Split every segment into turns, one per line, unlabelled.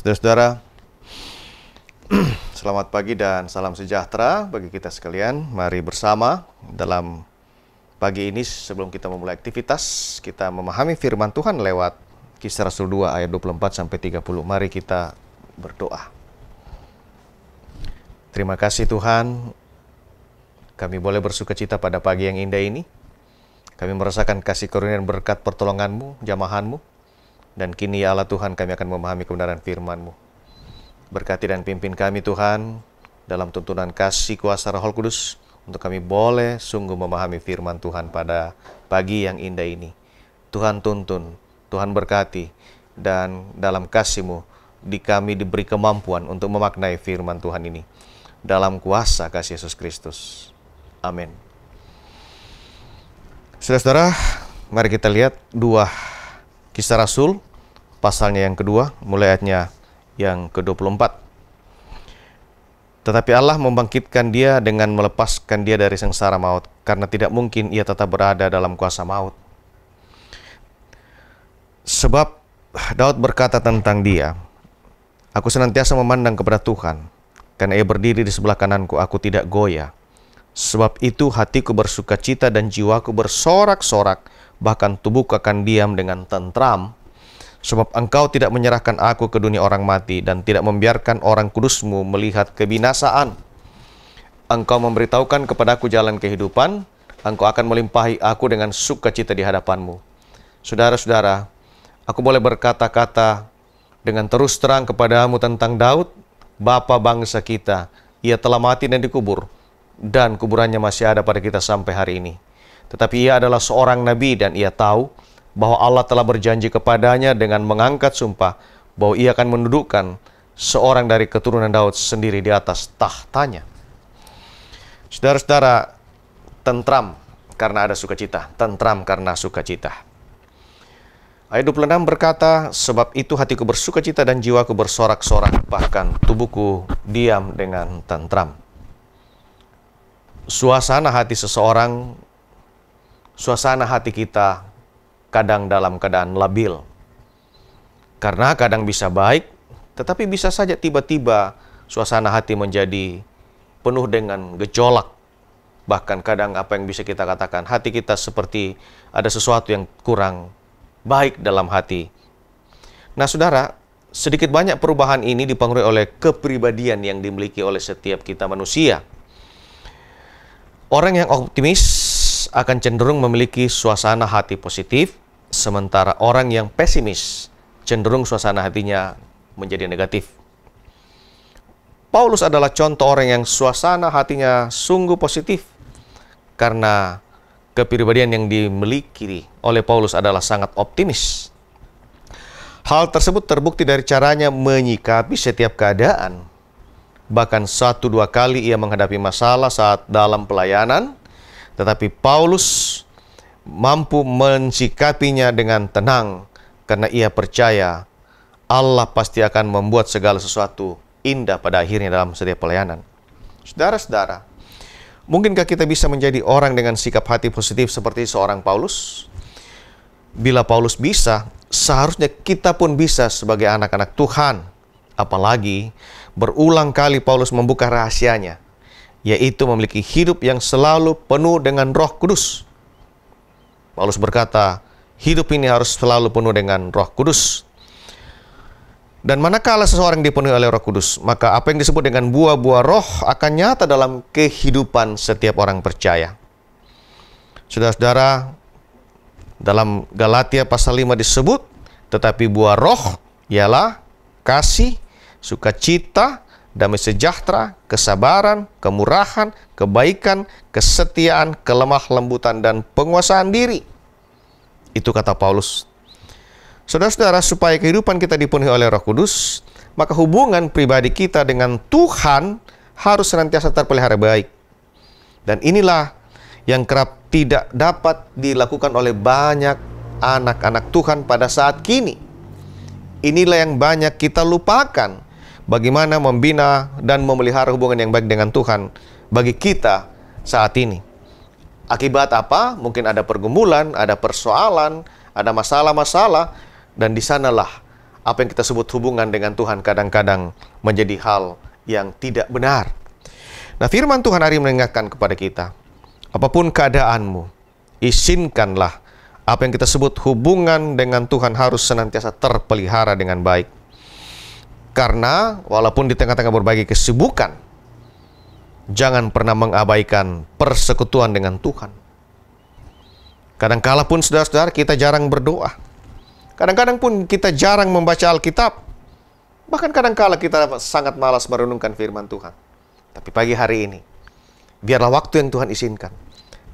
Saudara-saudara, selamat pagi dan salam sejahtera bagi kita sekalian. Mari bersama dalam pagi ini sebelum kita memulai aktivitas, kita memahami firman Tuhan lewat Kisah Rasul 2 ayat 24-30. Mari kita berdoa. Terima kasih Tuhan, kami boleh bersukacita pada pagi yang indah ini. Kami merasakan kasih karunia dan berkat pertolongan-Mu, jamahan-Mu. Dan kini ya Allah Tuhan, kami akan memahami kebenaran firman-Mu. Berkati dan pimpin kami Tuhan, dalam tuntunan kasih kuasa Roh Kudus, untuk kami boleh sungguh memahami firman Tuhan pada pagi yang indah ini. Tuhan tuntun, Tuhan berkati, dan dalam kasih-Mu, di kami diberi kemampuan untuk memaknai firman Tuhan ini. Dalam kuasa kasih Yesus Kristus. Amin. Saudara-saudara, mari kita lihat dua Kisah Rasul, pasalnya yang kedua, mulai ayatnya yang ke-24. Tetapi Allah membangkitkan dia dengan melepaskan dia dari sengsara maut, karena tidak mungkin ia tetap berada dalam kuasa maut. Sebab Daud berkata tentang dia, "Aku senantiasa memandang kepada Tuhan, karena ia berdiri di sebelah kananku, aku tidak goyah. Sebab itu hatiku bersukacita dan jiwaku bersorak-sorak, bahkan tubuhku akan diam dengan tentram. Sebab Engkau tidak menyerahkan aku ke dunia orang mati, dan tidak membiarkan orang kudus-Mu melihat kebinasaan. Engkau memberitahukan kepadaku jalan kehidupan, Engkau akan melimpahi aku dengan sukacita di hadapan-Mu." Saudara-saudara, aku boleh berkata-kata dengan terus terang kepadamu tentang Daud, bapa bangsa kita. Ia telah mati dan dikubur, dan kuburannya masih ada pada kita sampai hari ini. Tetapi ia adalah seorang nabi, dan ia tahu bahwa Allah telah berjanji kepadanya dengan mengangkat sumpah bahwa ia akan mendudukkan seorang dari keturunan Daud sendiri di atas tahtanya. Saudara-saudara, tentram karena ada sukacita, tentram karena sukacita. Ayat 26 berkata, "Sebab itu hatiku bersukacita dan jiwaku bersorak-sorak, bahkan tubuhku diam dengan tentram." Suasana hati seseorang, suasana hati kita kadang dalam keadaan labil. Karena kadang bisa baik, tetapi bisa saja tiba-tiba suasana hati menjadi penuh dengan gejolak. Bahkan kadang apa yang bisa kita katakan, hati kita seperti ada sesuatu yang kurang baik dalam hati. Nah saudara, sedikit banyak perubahan ini dipengaruhi oleh kepribadian yang dimiliki oleh setiap kita manusia. Orang yang optimis akan cenderung memiliki suasana hati positif, sementara orang yang pesimis cenderung suasana hatinya menjadi negatif. Paulus adalah contoh orang yang suasana hatinya sungguh positif, karena kepribadian yang dimiliki oleh Paulus adalah sangat optimis. Hal tersebut terbukti dari caranya menyikapi setiap keadaan. Bahkan 1-2 kali ia menghadapi masalah saat dalam pelayanan, tetapi Paulus mampu mensikapinya dengan tenang karena ia percaya Allah pasti akan membuat segala sesuatu indah pada akhirnya dalam setiap pelayanan. Saudara-saudara, mungkinkah kita bisa menjadi orang dengan sikap hati positif seperti seorang Paulus? Bila Paulus bisa, seharusnya kita pun bisa sebagai anak-anak Tuhan. Apalagi berulang kali Paulus membuka rahasianya, yaitu memiliki hidup yang selalu penuh dengan Roh Kudus. Paulus berkata, hidup ini harus selalu penuh dengan Roh Kudus. Dan manakala seseorang dipenuhi oleh Roh Kudus, maka apa yang disebut dengan buah-buah roh akan nyata dalam kehidupan setiap orang percaya. Saudara-saudara, dalam Galatia pasal 5 disebut, tetapi buah roh ialah kasih, sukacita, damai sejahtera, kesabaran, kemurahan, kebaikan, kesetiaan, kelemah lembutan, dan penguasaan diri. Itu kata Paulus. Saudara-saudara, supaya kehidupan kita dipenuhi oleh Roh Kudus, maka hubungan pribadi kita dengan Tuhan harus senantiasa terpelihara baik. Dan inilah yang kerap tidak dapat dilakukan oleh banyak anak-anak Tuhan pada saat kini. Inilah yang banyak kita lupakan. Bagaimana membina dan memelihara hubungan yang baik dengan Tuhan bagi kita saat ini. Akibat apa? Mungkin ada pergumulan, ada persoalan, ada masalah-masalah, dan di sanalah apa yang kita sebut hubungan dengan Tuhan kadang-kadang menjadi hal yang tidak benar. Nah, firman Tuhan hari ini mengingatkan kepada kita, apapun keadaanmu, izinkanlah apa yang kita sebut hubungan dengan Tuhan harus senantiasa terpelihara dengan baik. Karena walaupun di tengah-tengah berbagai kesibukan, jangan pernah mengabaikan persekutuan dengan Tuhan. Kadang-kala pun saudara-saudara kita jarang berdoa. Kadang-kadang pun kita jarang membaca Alkitab. Bahkan kadang-kala kita sangat malas merenungkan firman Tuhan. Tapi pagi hari ini, biarlah waktu yang Tuhan izinkan.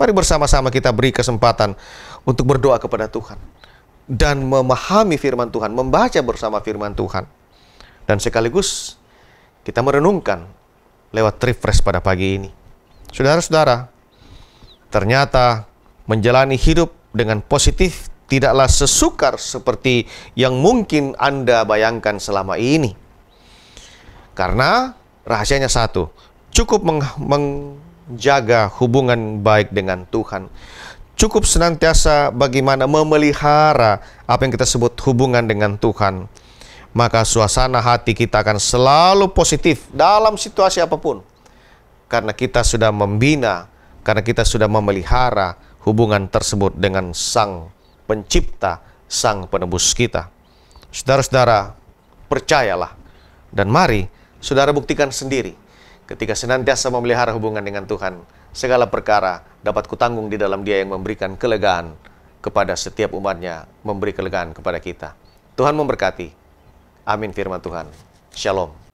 Mari bersama-sama kita beri kesempatan untuk berdoa kepada Tuhan. Dan memahami firman Tuhan, membaca bersama firman Tuhan. Dan sekaligus kita merenungkan lewat refresh pada pagi ini. Saudara-saudara, ternyata menjalani hidup dengan positif tidaklah sesukar seperti yang mungkin Anda bayangkan selama ini. Karena rahasianya satu, cukup menjaga hubungan baik dengan Tuhan. Cukup senantiasa bagaimana memelihara apa yang kita sebut hubungan dengan Tuhan. Maka suasana hati kita akan selalu positif dalam situasi apapun. Karena kita sudah membina, karena kita sudah memelihara hubungan tersebut dengan Sang Pencipta, Sang Penebus kita. Saudara-saudara, percayalah. Dan mari, saudara buktikan sendiri. Ketika senantiasa memelihara hubungan dengan Tuhan, segala perkara dapat kutanggung di dalam Dia yang memberikan kelegaan kepada setiap umatnya, memberi kelegaan kepada kita. Tuhan memberkati. Amin firman Tuhan. Shalom.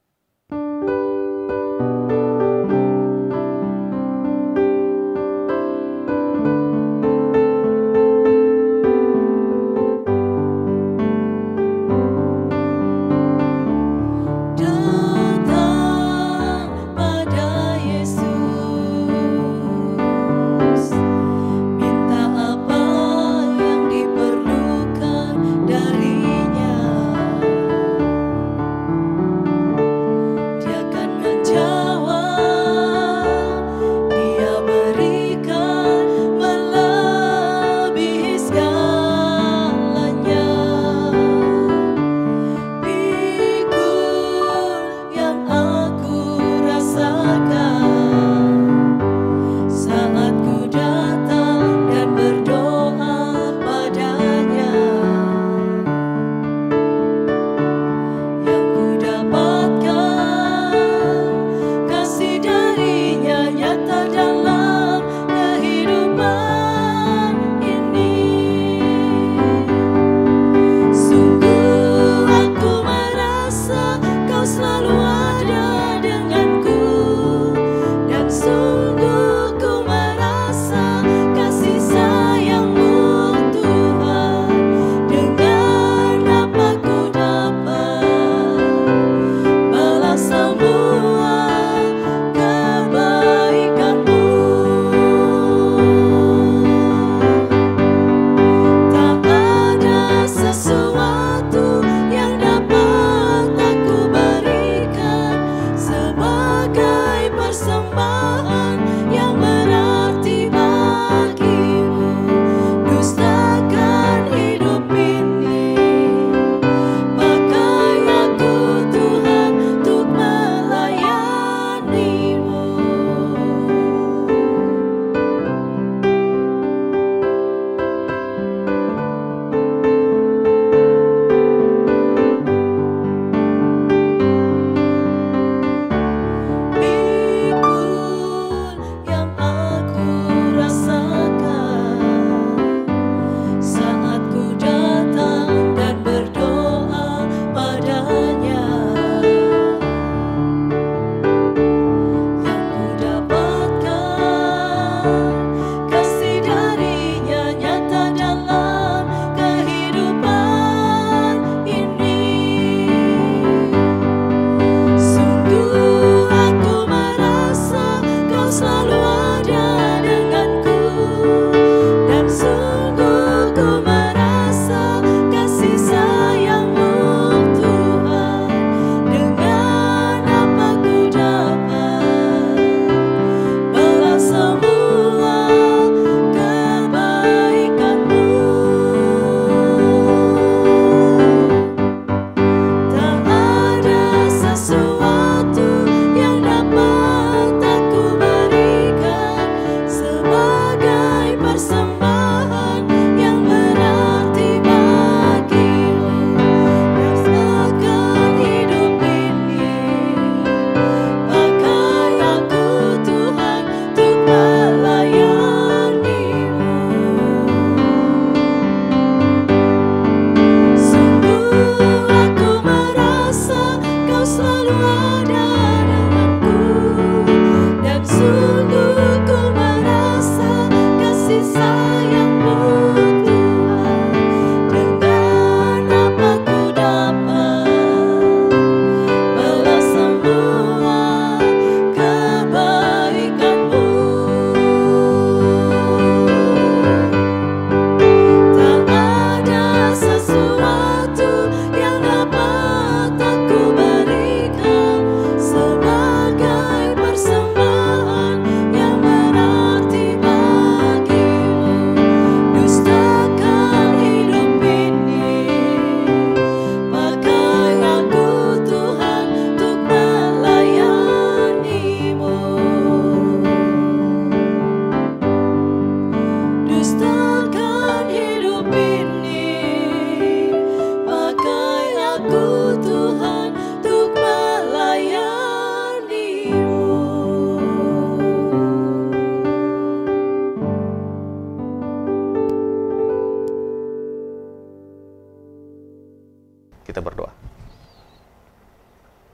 Kita berdoa.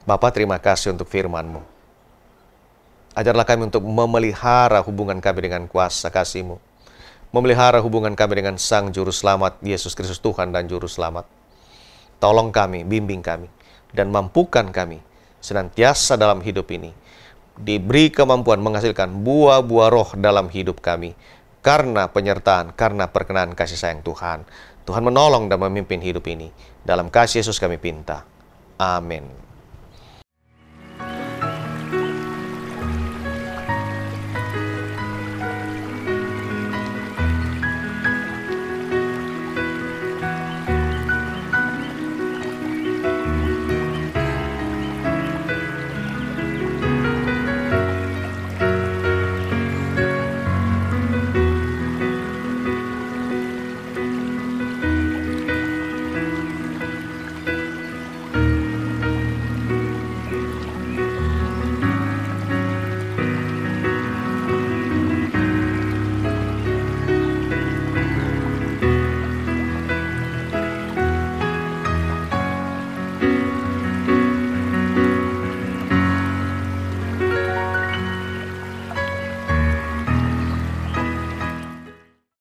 Bapa, terima kasih untuk firman-Mu. Ajarlah kami untuk memelihara hubungan kami dengan kuasa kasih-Mu. Memelihara hubungan kami dengan Sang Juru Selamat, Yesus Kristus Tuhan dan Juru Selamat. Tolong kami, bimbing kami, dan mampukan kami senantiasa dalam hidup ini. Diberi kemampuan menghasilkan buah-buah roh dalam hidup kami. Karena penyertaan, karena perkenan kasih sayang Tuhan. Tuhan menolong dan memimpin hidup ini. Dalam kasih Yesus kami pinta. Amin.